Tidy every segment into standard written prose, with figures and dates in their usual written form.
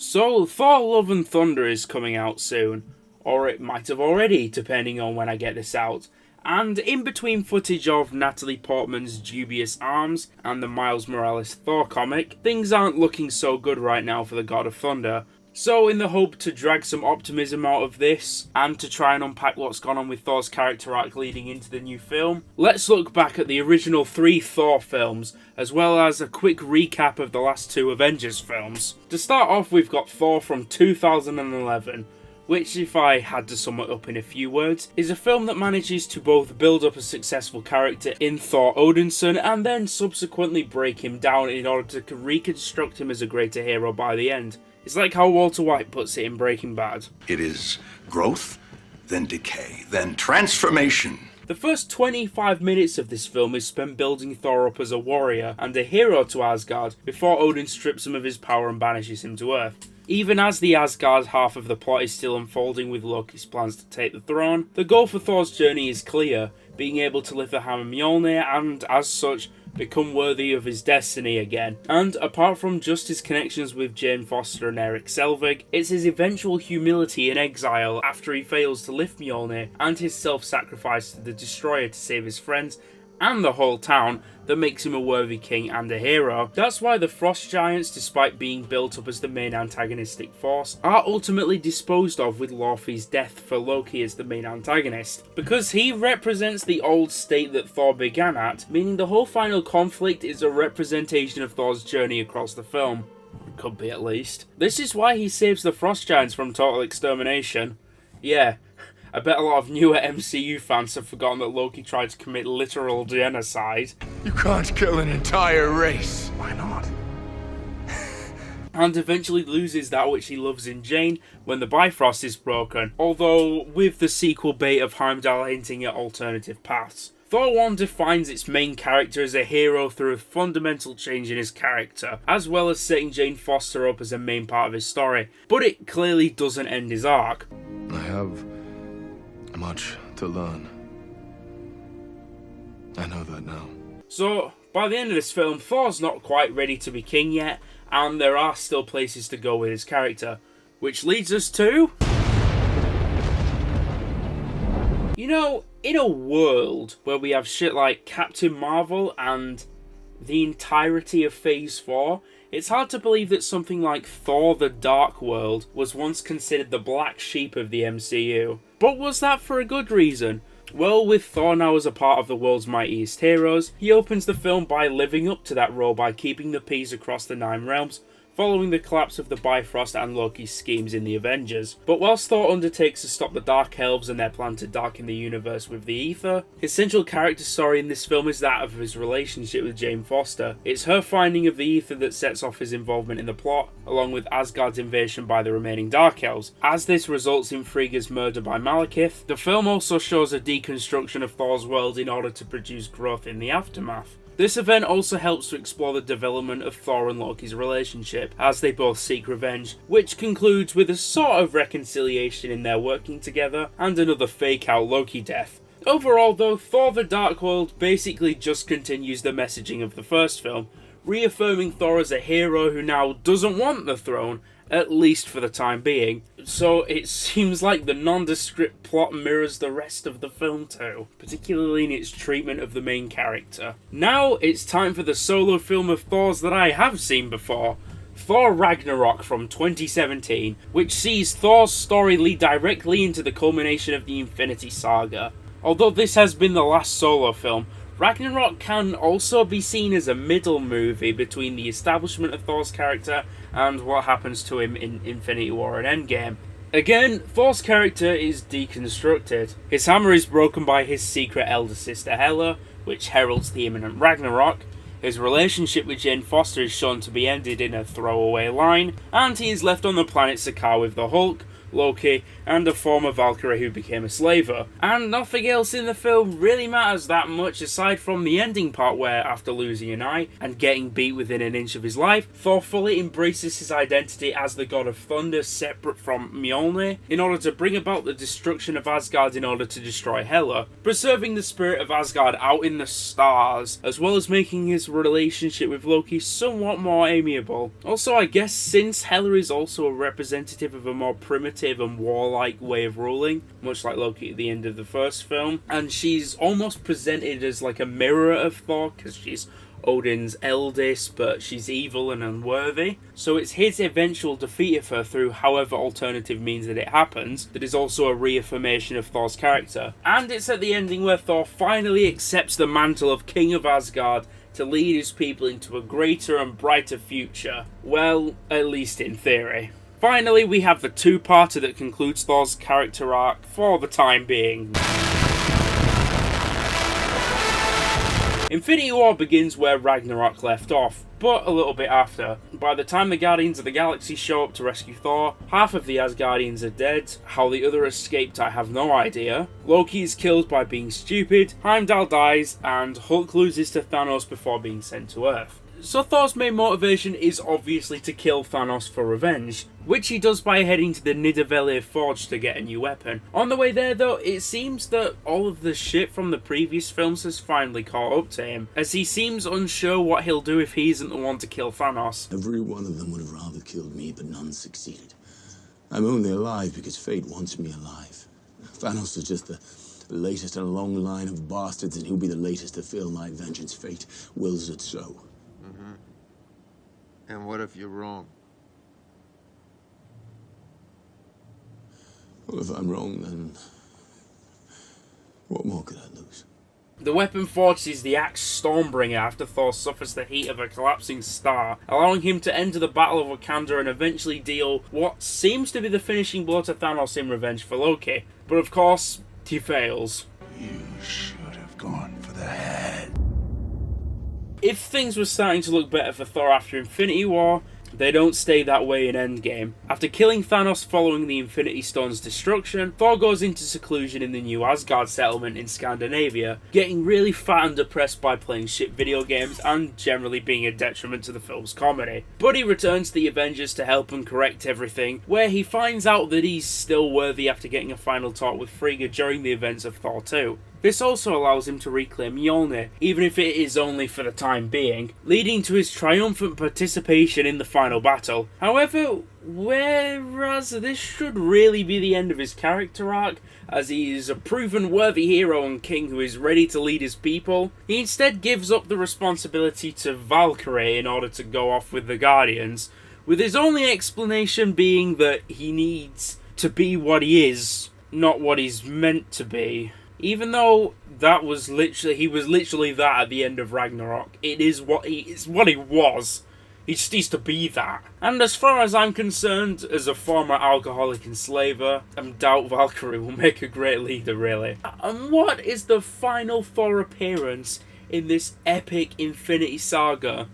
So, Thor Love and Thunder is coming out soon, or it might have already, depending on when I get this out. And in between footage of Natalie Portman's dubious arms and the Miles Morales Thor comic, things aren't looking so good right now for the God of Thunder. So in the hope to drag some optimism out of this, and to try and unpack what's gone on with Thor's character arc leading into the new film, let's look back at the original 3 Thor films, as well as a quick recap of the last 2 Avengers films. To start off, we've got Thor from 2011, which, if I had to sum it up in a few words, is a film that manages to both build up a successful character in Thor Odinson and then subsequently break him down in order to reconstruct him as a greater hero by the end. It's like how Walter White puts it in Breaking Bad. It is growth, then decay, then transformation. The first 25 minutes of this film is spent building Thor up as a warrior and a hero to Asgard before Odin strips him of his power and banishes him to Earth. Even as the Asgard half of the plot is still unfolding with Loki's plans to take the throne, the goal for Thor's journey is clear, being able to lift the hammer Mjolnir and, as such, become worthy of his destiny again. And apart from just his connections with Jane Foster and Erik Selvig, it's his eventual humility in exile after he fails to lift Mjolnir and his self-sacrifice to the Destroyer to save his friends and the whole town that makes him a worthy king and a hero. That's why the Frost Giants, despite being built up as the main antagonistic force, are ultimately disposed of with Laufey's death for Loki as the main antagonist, because he represents the old state that Thor began at, meaning the whole final conflict is a representation of Thor's journey across the film. Could be, at least. This is why he saves the Frost Giants from total extermination. Yeah, I bet a lot of newer MCU fans have forgotten that Loki tried to commit literal genocide. You can't kill an entire race. Why not? And eventually loses that which he loves in Jane when the Bifrost is broken, although with the sequel bait of Heimdall hinting at alternative paths. Thor 1 defines its main character as a hero through a fundamental change in his character, as well as setting Jane Foster up as a main part of his story, but it clearly doesn't end his arc. I have much to learn. I know that now. So, by the end of this film, Thor's not quite ready to be king yet, and there are still places to go with his character. Which leads us to... You know, in a world where we have shit like Captain Marvel and the entirety of Phase 4, it's hard to believe that something like Thor the Dark World was once considered the black sheep of the MCU. But was that for a good reason? Well, with Thor now as a part of the world's mightiest heroes, he opens the film by living up to that role by keeping the peace across the 9 realms, following the collapse of the Bifrost and Loki's schemes in the Avengers. But whilst Thor undertakes to stop the Dark Elves and their plan to darken the universe with the Ether, his central character story in this film is that of his relationship with Jane Foster. It's her finding of the Ether that sets off his involvement in the plot, along with Asgard's invasion by the remaining Dark Elves. As this results in Frigga's murder by Malekith, the film also shows a deconstruction of Thor's world in order to produce growth in the aftermath. This event also helps to explore the development of Thor and Loki's relationship, as they both seek revenge, which concludes with a sort of reconciliation in their working together, and another fake-out Loki death. Overall though, Thor the Dark World basically just continues the messaging of the first film, reaffirming Thor as a hero who now doesn't want the throne, at least for the time being. So it seems like the nondescript plot mirrors the rest of the film too, particularly in its treatment of the main character. Now it's time for the solo film of Thor's that I have seen before, Thor Ragnarok from 2017, which sees Thor's story lead directly into the culmination of the Infinity Saga. Although this has been the last solo film, Ragnarok can also be seen as a middle movie between the establishment of Thor's character and what happens to him in Infinity War and Endgame. Again, Thor's character is deconstructed. His hammer is broken by his secret elder sister Hela, which heralds the imminent Ragnarok. His relationship with Jane Foster is shown to be ended in a throwaway line, and he is left on the planet Sakaar with the Hulk, Loki, and a former Valkyrie who became a slaver. And nothing else in the film really matters that much aside from the ending part where, after losing an eye and getting beat within an inch of his life, Thor fully embraces his identity as the god of thunder separate from Mjolnir in order to bring about the destruction of Asgard in order to destroy Hela, preserving the spirit of Asgard out in the stars, as well as making his relationship with Loki somewhat more amiable. Also, I guess since Hela is also a representative of a more primitive and warlike way of ruling, much like Loki at the end of the first film, and she's almost presented as like a mirror of Thor because she's Odin's eldest, but she's evil and unworthy. So it's his eventual defeat of her through however alternative means that it happens that is also a reaffirmation of Thor's character. And it's at the ending where Thor finally accepts the mantle of King of Asgard to lead his people into a greater and brighter future. Well, at least in theory. Finally, we have the two-parter that concludes Thor's character arc for the time being. Infinity War begins where Ragnarok left off, but a little bit after. By the time the Guardians of the Galaxy show up to rescue Thor, half of the Asgardians are dead. How the other escaped, I have no idea. Loki is killed by being stupid, Heimdall dies, and Hulk loses to Thanos before being sent to Earth. So Thor's main motivation is obviously to kill Thanos for revenge, which he does by heading to the Nidavellir Forge to get a new weapon. On the way there though, it seems that all of the shit from the previous films has finally caught up to him, as he seems unsure what he'll do if he isn't the one to kill Thanos. Every one of them would have rather killed me, but none succeeded. I'm only alive because fate wants me alive. Thanos is just the latest in a long line of bastards, and he'll be the latest to feel my vengeance. Fate wills it so. And what if you're wrong? Well, if I'm wrong, then what more could I lose? The weapon forges the axe Stormbringer after Thor suffers the heat of a collapsing star, allowing him to enter the Battle of Wakanda and eventually deal what seems to be the finishing blow to Thanos in revenge for Loki. But of course, he fails. You should have gone for the head. If things were starting to look better for Thor after Infinity War, they don't stay that way in Endgame. After killing Thanos following the Infinity Stone's destruction, Thor goes into seclusion in the new Asgard settlement in Scandinavia, getting really fat and depressed by playing shit video games and generally being a detriment to the film's comedy. But he returns to the Avengers to help and correct everything, where he finds out that he's still worthy after getting a final talk with Frigga during the events of Thor 2. This also allows him to reclaim Mjolnir, even if it is only for the time being, leading to his triumphant participation in the final battle. However, whereas this should really be the end of his character arc, as he is a proven worthy hero and king who is ready to lead his people, he instead gives up the responsibility to Valkyrie in order to go off with the Guardians, with his only explanation being that he needs to be what he is, not what he's meant to be. Even though he was literally that at the end of Ragnarok. It's what he was. He just needs to be that. And as far as I'm concerned, as a former alcoholic and slaver, I doubt Valkyrie will make a great leader, really. And what is the final Thor appearance in this epic Infinity Saga?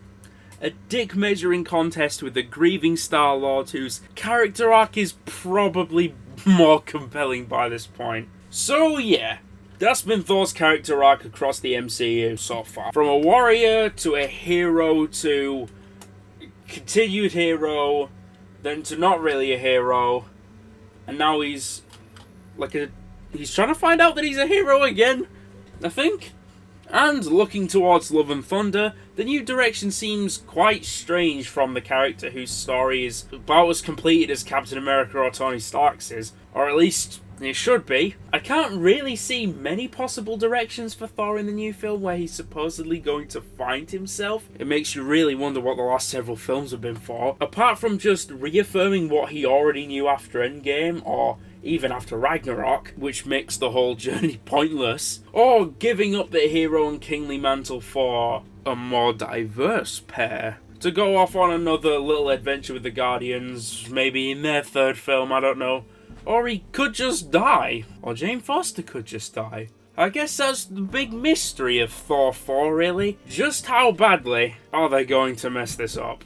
A dick measuring contest with the grieving Star-Lord, whose character arc is probably more compelling by this point. So yeah, that's been Thor's character arc across the MCU so far. From a warrior to a hero to continued hero, then to not really a hero, and now he's trying to find out that he's a hero again, I think. And looking towards Love and Thunder, the new direction seems quite strange from the character whose story is about as completed as Captain America or Tony Stark's is, or at least it should be. I can't really see many possible directions for Thor in the new film where he's supposedly going to find himself. It makes you really wonder what the last several films have been for. Apart from just reaffirming what he already knew after Endgame, or even after Ragnarok, which makes the whole journey pointless, or giving up the hero and kingly mantle for a more diverse pair to go off on another little adventure with the Guardians, maybe in their third film, I don't know. Or he could just die. Or Jane Foster could just die. I guess that's the big mystery of Thor 4, really. Just how badly are they going to mess this up?